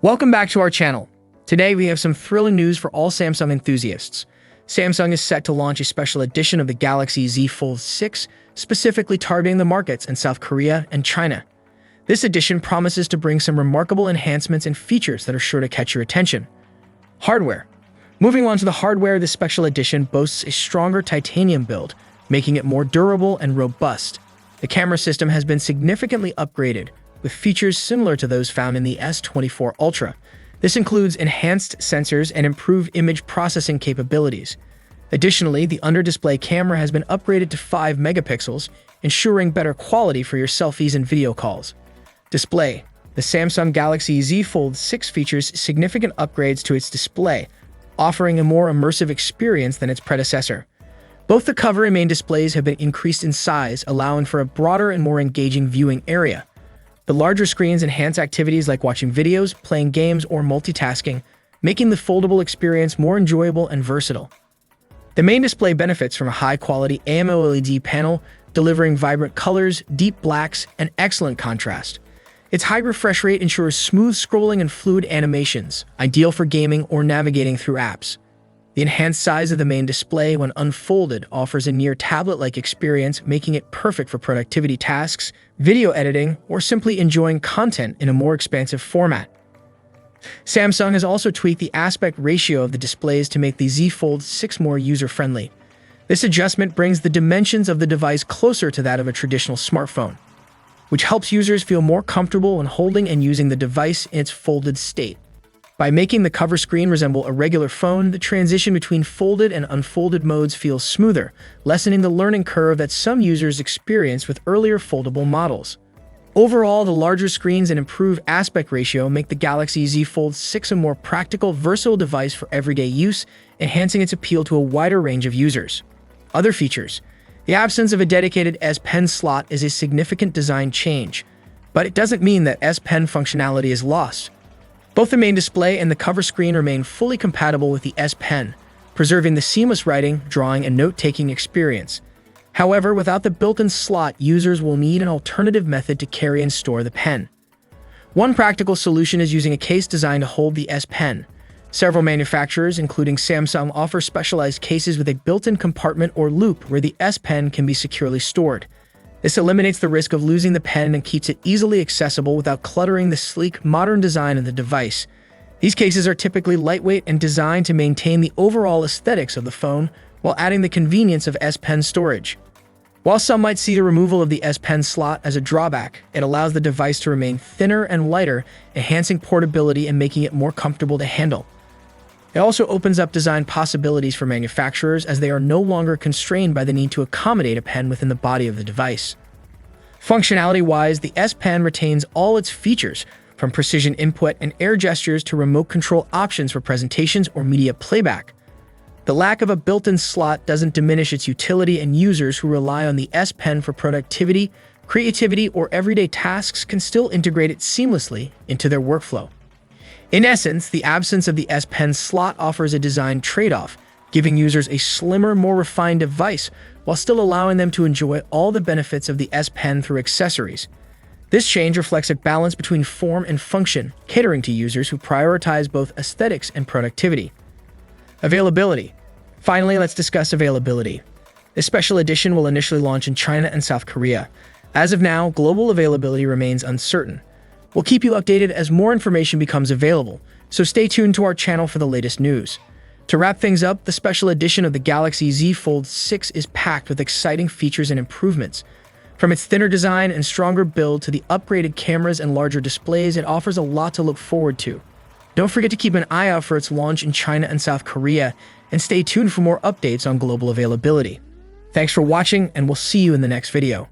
Welcome back to our channel. Today we have some thrilling news for all Samsung enthusiasts. Samsung is set to launch a special edition of the Galaxy Z Fold 6, specifically targeting the markets in South Korea and China. This edition promises to bring some remarkable enhancements and features that are sure to catch your attention. Hardware. Moving on to the hardware, this special edition boasts a stronger titanium build, making it more durable and robust. The camera system has been significantly upgraded, with features similar to those found in the S24 Ultra. This includes enhanced sensors and improved image processing capabilities. Additionally, the under-display camera has been upgraded to 5 megapixels, ensuring better quality for your selfies and video calls. Display. The Samsung Galaxy Z Fold 6 features significant upgrades to its display, offering a more immersive experience than its predecessor. Both the cover and main displays have been increased in size, allowing for a broader and more engaging viewing area. The larger screens enhance activities like watching videos, playing games, or multitasking, making the foldable experience more enjoyable and versatile. The main display benefits from a high-quality AMOLED panel, delivering vibrant colors, deep blacks, and excellent contrast. Its high refresh rate ensures smooth scrolling and fluid animations, ideal for gaming or navigating through apps. The enhanced size of the main display, when unfolded, offers a near tablet-like experience, making it perfect for productivity tasks, video editing, or simply enjoying content in a more expansive format. Samsung has also tweaked the aspect ratio of the displays to make the Z Fold 6 more user-friendly. This adjustment brings the dimensions of the device closer to that of a traditional smartphone, which helps users feel more comfortable when holding and using the device in its folded state. By making the cover screen resemble a regular phone, the transition between folded and unfolded modes feels smoother, lessening the learning curve that some users experienced with earlier foldable models. Overall, the larger screens and improved aspect ratio make the Galaxy Z Fold 6 a more practical, versatile device for everyday use, enhancing its appeal to a wider range of users. Other features. The absence of a dedicated S Pen slot is a significant design change, but it doesn't mean that S Pen functionality is lost. Both the main display and the cover screen remain fully compatible with the S Pen, preserving the seamless writing, drawing, and note-taking experience. However, without the built-in slot, users will need an alternative method to carry and store the pen. One practical solution is using a case designed to hold the S Pen. Several manufacturers, including Samsung, offer specialized cases with a built-in compartment or loop where the S Pen can be securely stored. This eliminates the risk of losing the pen and keeps it easily accessible without cluttering the sleek, modern design of the device. These cases are typically lightweight and designed to maintain the overall aesthetics of the phone while adding the convenience of S Pen storage. While some might see the removal of the S Pen slot as a drawback, it allows the device to remain thinner and lighter, enhancing portability and making it more comfortable to handle. It also opens up design possibilities for manufacturers, as they are no longer constrained by the need to accommodate a pen within the body of the device. Functionality-wise, the S Pen retains all its features, from precision input and air gestures to remote control options for presentations or media playback. The lack of a built-in slot doesn't diminish its utility, and users who rely on the S Pen for productivity, creativity, or everyday tasks can still integrate it seamlessly into their workflow. In essence, the absence of the S Pen slot offers a design trade-off, giving users a slimmer, more refined device while still allowing them to enjoy all the benefits of the S Pen through accessories. This change reflects a balance between form and function, catering to users who prioritize both aesthetics and productivity. Availability. Finally, let's discuss availability. This special edition will initially launch in China and South Korea. As of now, global availability remains uncertain. We'll keep you updated as more information becomes available, so stay tuned to our channel for the latest news. To wrap things up, the special edition of the Galaxy Z Fold 6 is packed with exciting features and improvements. From its thinner design and stronger build to the upgraded cameras and larger displays, it offers a lot to look forward to. Don't forget to keep an eye out for its launch in China and South Korea, and stay tuned for more updates on global availability. Thanks for watching, and we'll see you in the next video.